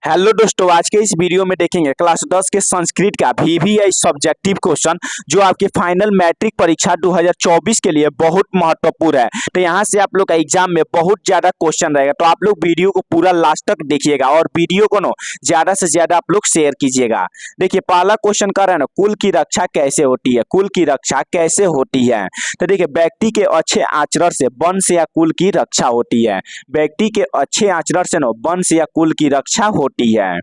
Hello दोस्तों, आज के इस वीडियो में देखेंगे क्लास 10 के संस्कृत का वीवीआई सब्जेक्टिव क्वेश्चन जो आपके फाइनल मैट्रिक परीक्षा 2024 के लिए बहुत महत्वपूर्ण है। तो यहाँ से आप लोग का एग्जाम में बहुत ज्यादा क्वेश्चन रहेगा, तो आप लोग वीडियो को पूरा लास्ट तक देखिएगा और वीडियो को ज्यादा से ज्यादा आप लोग शेयर कीजिएगा। देखिए पहला क्वेश्चन कर रहे हैं ना, कुल की रक्षा कैसे होती है। कुल की रक्षा कैसे होती है? तो देखिए व्यक्ति के अच्छे आचरण से वंश या कुल की रक्षा होती है। व्यक्ति के अच्छे आचरण से वंश या कुल की रक्षा होती है।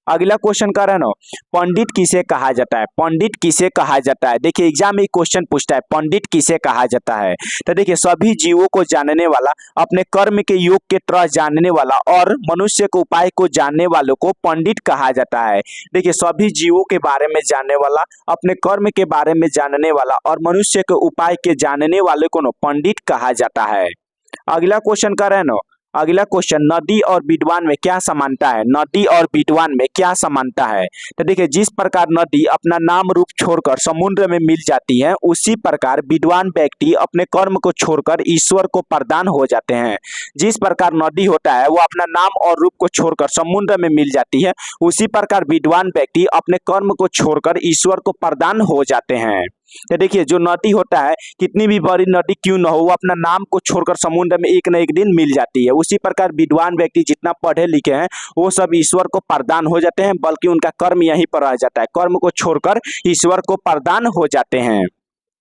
अगला क्वेश्चन कर रहे हैं ना, पंडित किसे कहा जाता है। पंडित किसे कहा जाता है? देखिए एग्जाम में क्वेश्चन पूछता है पंडित किसे कहा जाता है। तो देखिए सभी जीवों को जानने वाला, अपने कर्म के योग के तरह जानने वाला और मनुष्य के उपाय को जानने वालों को पंडित कहा जाता है। देखिए सभी जीवों के बारे में जानने वाला, अपने कर्म के बारे में जानने वाला और मनुष्य के उपाय के जानने वाले को पंडित कहा जाता है। अगला क्वेश्चन कर रहे हैं ना, अगला क्वेश्चन, नदी और विद्वान में क्या समानता है। नदी और विद्वान में क्या समानता है? तो देखिए जिस प्रकार नदी अपना नाम रूप छोड़कर समुद्र में मिल जाती है, उसी प्रकार विद्वान व्यक्ति अपने कर्म को छोड़कर ईश्वर को प्रदान हो जाते हैं। जिस प्रकार नदी होता है वो अपना नाम और रूप को छोड़कर समुद्र में मिल जाती है, उसी प्रकार विद्वान व्यक्ति अपने कर्म को छोड़कर ईश्वर को प्रदान हो जाते हैं। तो देखिए जो नदी होता है, कितनी भी बड़ी नदी क्यों न हो, वो अपना नाम को छोड़कर समुद्र में एक न एक दिन मिल जाती है। उसी प्रकार विद्वान व्यक्ति जितना पढ़े लिखे हैं वो सब ईश्वर को प्रदान हो जाते हैं, बल्कि उनका कर्म यहीं पर रह जाता है। कर्म को छोड़कर ईश्वर को प्रदान हो जाते हैं।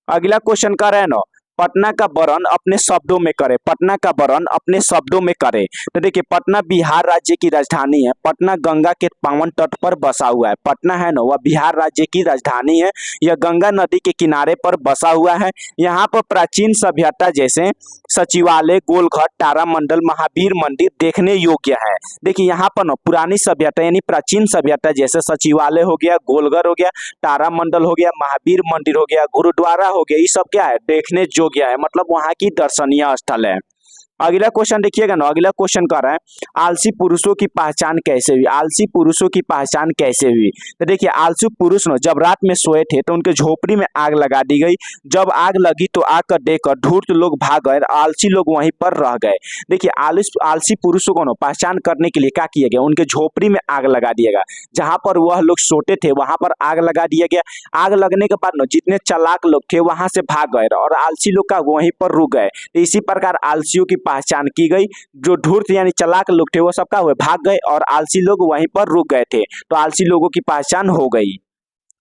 अगला क्वेश्चन कर रहे हैं ना, पटना का वर्णन अपने शब्दों में करे। पटना का वर्णन अपने शब्दों में करे। तो देखिए पटना बिहार राज्य की राजधानी है। पटना गंगा के पावन तट पर बसा हुआ है। पटना है ना वह बिहार राज्य की राजधानी है। यह गंगा नदी के किनारे पर बसा हुआ है। यहाँ पर प्राचीन सभ्यता जैसे सचिवालय, गोलघर, तारामंडल, महावीर मंदिर देखने योग्य है। देखिए यहाँ पर ना पुरानी सभ्यता यानी प्राचीन सभ्यता जैसे सचिवालय हो गया, गोलघर हो गया, तारामंडल हो गया, महावीर मंदिर हो गया, गुरुद्वारा हो गया, ये सब क्या है देखने योग्य है, मतलब वहाँ की दर्शनीय स्थल है। अगला क्वेश्चन देखिएगा ना, अगला क्वेश्चन कर रहा है, आलसी पुरुषों की पहचान कैसे हुई। आलसी पुरुषों की पहचान कैसे हुई? तो देखिए आलसी पुरुष ना जब रात में सोए थे तो उनके झोपड़ी में आग लगा दी गई। जब आग लगी तो आग कर देखकर धूर्त लोग भाग गए, आलसी लोग वहीं पर रह गए। देखिए आलसी पुरुषों को ना पहचान करने के लिए क्या किया गया, उनके झोपड़ी में आग लगा दिया गया। जहां पर वह लोग सोते थे वहां पर आग लगा दिया गया। आग लगने के बाद ना जितने चालाक लोग थे वहां से भाग गए और आलसी लोग का वहीं पर रुक गए। तो इसी प्रकार आलसियों की पहचान की गई। जो धूर्त यानी चालाक लोग थे वो सबका हुए भाग गए और आलसी लोग वहीं पर रुक गए थे, तो आलसी लोगों की पहचान हो गई।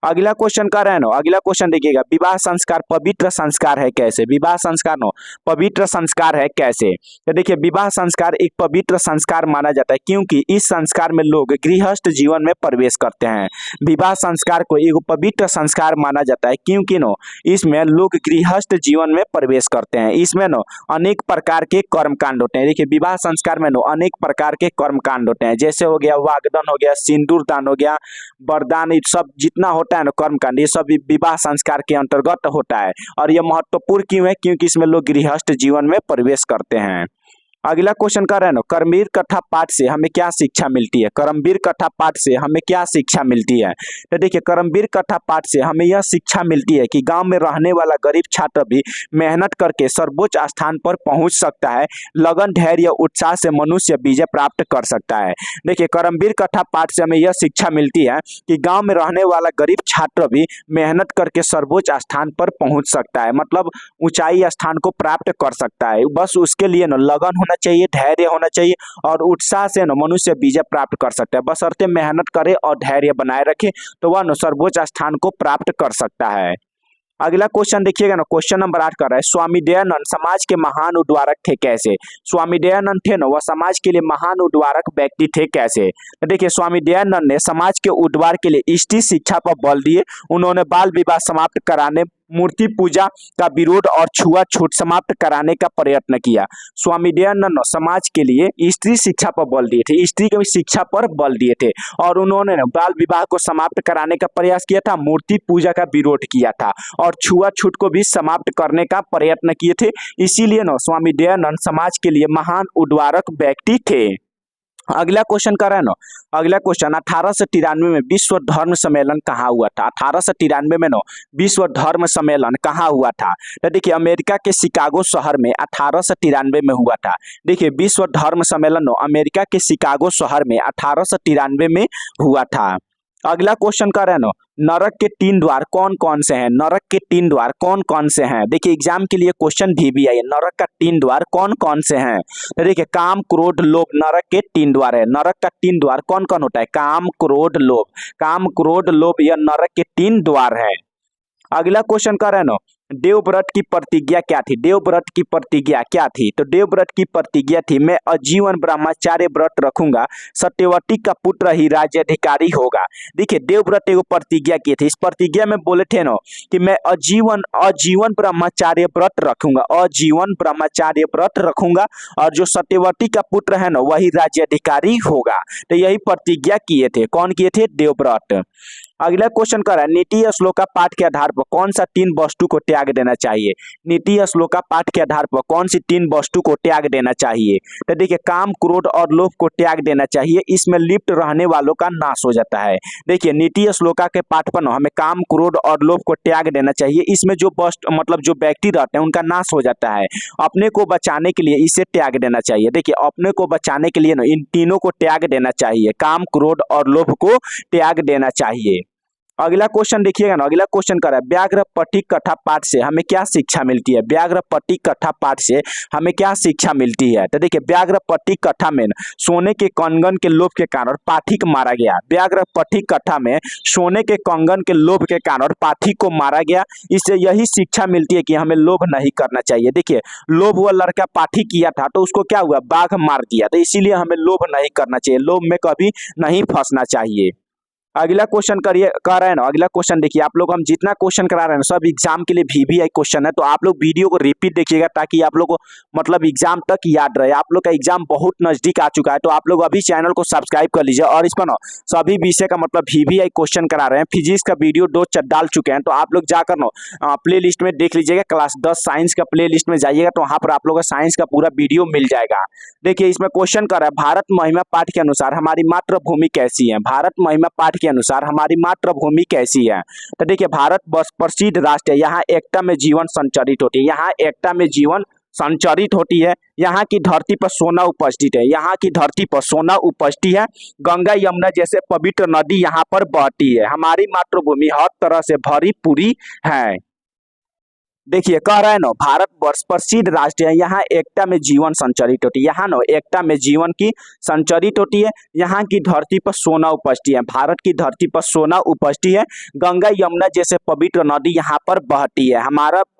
अगला क्वेश्चन कर रहे हैं ना, अगला क्वेश्चन देखिएगा, विवाह संस्कार पवित्र संस्कार है कैसे। विवाह संस्कार नो पवित्र संस्कार है कैसे? तो देखिए विवाह संस्कार एक पवित्र संस्कार माना जाता है क्योंकि इस संस्कार में लोग गृहस्थ जीवन में प्रवेश करते हैं। विवाह संस्कार को एक पवित्र संस्कार माना जाता है क्योंकि इसमें लोग गृहस्थ जीवन में प्रवेश करते हैं। इसमें अनेक प्रकार के कर्म कांड होते हैं। देखिए विवाह संस्कार में अनेक प्रकार के कर्म कांड होते हैं, जैसे हो गया वागदान हो गया, सिंदूर दान हो गया, वरदान, ये सब जितना होता है ना कर्मकांड, ये सब विवाह संस्कार के अंतर्गत होता है। और यह महत्वपूर्ण क्यों है? क्योंकि इसमें लोग गृहस्थ जीवन में प्रवेश करते हैं। अगला क्वेश्चन कर रहे हैं ना, कर्मवीर कथा पाठ से हमें क्या शिक्षा मिलती है। कर्मवीर कथा पाठ से हमें क्या शिक्षा मिलती है? तो देखिए कर्मवीर कथा पाठ से हमें यह शिक्षा मिलती है कि गांव में रहने वाला गरीब छात्र भी मेहनत करके सर्वोच्च स्थान पर पहुंच सकता है। लगन, धैर्य, उत्साह से मनुष्य विजय प्राप्त कर सकता है। देखिए कर्मवीर कथा पाठ से हमें यह शिक्षा मिलती है कि गाँव में रहने वाला गरीब छात्र भी मेहनत करके सर्वोच्च स्थान पर पहुंच सकता है, मतलब ऊंचाई स्थान को प्राप्त कर सकता है। बस उसके लिए लगन होना चाहिए, धैर्य होना चाहिए और उत्साह से मनुष्य विजय प्राप्त कर सकता है। बशर्ते मेहनत करे और धैर्य बनाए रखे तो वह सर्वोच्च स्थान को प्राप्त कर सकता है। अगला क्वेश्चन देखिएगा ना, क्वेश्चन नंबर 8 कर रहा है, स्वामी दयानंद समाज के महान उद्धारक थे कैसे। स्वामी दयानंद थे ना वह समाज के लिए महान उद्धारक व्यक्ति थे कैसे? तो देखिए स्वामी दयानंद ने समाज के उद्धार के लिए स्त्री शिक्षा पर बल दिए। उन्होंने बाल विवाह समाप्त कराने, मूर्ति पूजा का विरोध और छुआछूत समाप्त कराने का प्रयत्न किया। स्वामी दयानंद समाज के लिए स्त्री शिक्षा पर बल दिए थे, स्त्री की शिक्षा पर बल दिए थे और उन्होंने बाल विवाह को समाप्त कराने का प्रयास किया था, मूर्ति पूजा का विरोध किया था और छुआछूत को भी समाप्त करने का प्रयत्न किए थे। इसीलिए स्वामी दयानंद समाज के लिए महान उद्धारक व्यक्ति थे। अगला क्वेश्चन कर रहे हैं ना। अगला क्वेश्चन 1893 में विश्व धर्म सम्मेलन कहाँ हुआ था। 1893 में ना विश्व धर्म सम्मेलन कहाँ हुआ था। तो देखिए अमेरिका के शिकागो शहर में 1893 में हुआ था। देखिए विश्व धर्म सम्मेलन ना अमेरिका के शिकागो शहर में 1893 में हुआ था। अगला क्वेश्चन कर रहे हैं ना, नरक के 3 द्वार कौन कौन से हैं। नरक के 3 द्वार कौन कौन से हैं। देखिए एग्जाम के लिए क्वेश्चन भी आई है, नरक का 3 द्वार कौन कौन से हैं। तो देखिए काम क्रोध लोभ नरक के 3 द्वार है। नरक का 3 द्वार कौन कौन होता है। काम क्रोध लोभ, काम क्रोध लोभ यह नरक के 3 द्वार है। अगला क्वेश्चन कर रहे हैं ना, देवव्रत की प्रतिज्ञा क्या थी। देवव्रत की प्रतिज्ञा क्या थी। तो देवव्रत की प्रतिज्ञा थी, मैं आजीवन ब्रह्मचार्य व्रत रखूंगा, सत्यवती का पुत्र ही राज्याधिकारी होगा। देखिए देवव्रत एगो प्रतिज्ञा की थी। इस प्रतिज्ञा में बोले थे ना कि मैं आजीवन ब्रह्मचार्य व्रत रखूंगा, आजीवन ब्रह्मचार्य व्रत रखूंगा और जो सत्यवती का पुत्र है ना वही राज्याधिकारी होगा। तो यही प्रतिज्ञा किए थे। कौन किए थे। देवव्रत। अगला क्वेश्चन कर रहा है, नीति श्लोका पाठ के आधार पर कौन सा 3 वस्तु को त्याग देना चाहिए। नीति श्लोका पाठ के आधार पर कौन सी 3 वस्तु को त्याग देना चाहिए। तो देखिए काम क्रोध और लोभ को त्याग देना चाहिए, इसमें लिप्त रहने वालों का नाश हो जाता है। देखिए नीति श्लोका के पाठ पर हमें काम क्रोध और लोभ को त्याग देना चाहिए, इसमें जो जो व्यक्ति रहते हैं उनका नाश हो जाता है। अपने को बचाने के लिए इसे त्याग देना चाहिए। देखिए अपने को बचाने के लिए ना इन तीनों को त्याग देना चाहिए, काम क्रोध और लोभ को त्याग देना चाहिए। अगला क्वेश्चन देखिएगा ना। अगला क्वेश्चन कर रहा है, व्याघ्र पट्टिक कथा पाठ से हमें क्या शिक्षा मिलती है। व्याघ्र पट्टिक कथा पाठ से हमें क्या शिक्षा मिलती है। तो देखिए व्याघ्र पट्टिक कथा में सोने के कंगन के लोभ के कारण पाठिक मारा गया। व्याघ्र पट्टिक कथा में सोने के कंगन के लोभ के कारण पाठिक को मारा गया। इससे यही शिक्षा मिलती है कि हमें लोभ नहीं करना चाहिए। देखिए लोभ वह लड़का पाठिक किया था तो उसको क्या हुआ, बाघ मार दिया। तो इसीलिए हमें लोभ नहीं करना चाहिए, लोभ में कभी नहीं फंसना चाहिए। अगला क्वेश्चन कर रहे हैं ना। अगला क्वेश्चन देखिए, आप लोग हम जितना क्वेश्चन करा रहे हैं सब एग्जाम के लिए VVI क्वेश्चन है, तो आप लोग वीडियो को रिपीट देखिएगा ताकि आप लोग को मतलब एग्जाम तक याद रहे। आप लोग का एग्जाम बहुत नजदीक आ चुका है, तो आप लोग अभी चैनल को सब्सक्राइब कर लीजिए। और इस पर ना सभी विषय का मतलब VVI क्वेश्चन करा रहे हैं। फिजिक्स का वीडियो 2 डाल चुके हैं, तो आप लोग जाकर ना प्ले लिस्ट में देख लीजिएगा। क्लास 10 साइंस का प्ले लिस्ट में जाइएगा तो वहाँ पर आप लोग को साइंस का पूरा वीडियो मिल जाएगा। देखिए इसमें क्वेश्चन कर रहा है, भारत महिमा पाठ के अनुसार हमारी मातृभूमि कैसी है। भारत महिमा पाठ के अनुसार हमारी मातृभूमि कैसी है। तो देखिए भारत प्रसिद्ध राष्ट्र है, यहाँ एकता में जीवन संचरित होती है। यहाँ एकता में जीवन संचरित होती है। यहाँ की धरती पर सोना उपस्थित है। यहाँ की धरती पर सोना उपस्थित है। गंगा यमुना जैसे पवित्र नदी यहाँ पर बहती है। हमारी मातृभूमि हर तरह से भरी पूरी है। देखिए कह रहा है ना, भारत वर्ष प्रसिद्ध राष्ट्र है, यहाँ एकता में जीवन संचरित होती है। यहाँ ना एकता में जीवन की संचरित होती है। यहाँ की धरती पर सोना उपस्थित है। भारत की धरती पर सोना उपस्थित है। गंगा यमुना जैसे पवित्र नदी यहाँ पर बहती है।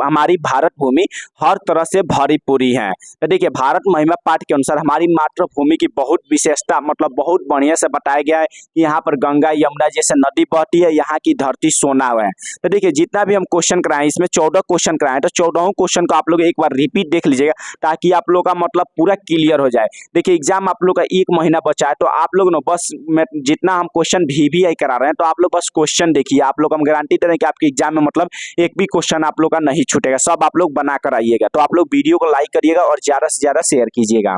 हमारी भारत भूमि हर तरह से भरी पूरी है। तो देखिए भारत महिमा पाठ के अनुसार हमारी मातृभूमि की बहुत विशेषता मतलब बहुत बढ़िया से बताया गया है कि यहाँ पर गंगा यमुना जैसे नदी बहती है, यहाँ की धरती सोना है। तो देखिए जितना भी हम क्वेश्चन कराएं इसमें 14 क्वेश्चन कराएं, तो 14 क्वेश्चन को आप लोग एक बार रिपीट देख लीजिएगा ताकि आप लोग का मतलब पूरा क्लियर हो जाए। देखिए एग्जाम आप लोग का 1 महीना बचा है, तो आप लोग ना बस जितना हम क्वेश्चन VVI करा रहे हैं तो आप लोग बस क्वेश्चन देखिए। आप लोग हम गारंटी दे रहे हैं कि आपके एग्जाम में मतलब एक भी क्वेश्चन आप लोग का नहीं छूटेगा, सब आप लोग बना कर आइएगा। तो आप लोग वीडियो को लाइक करिएगा और ज्यादा से ज्यादा शेयर कीजिएगा।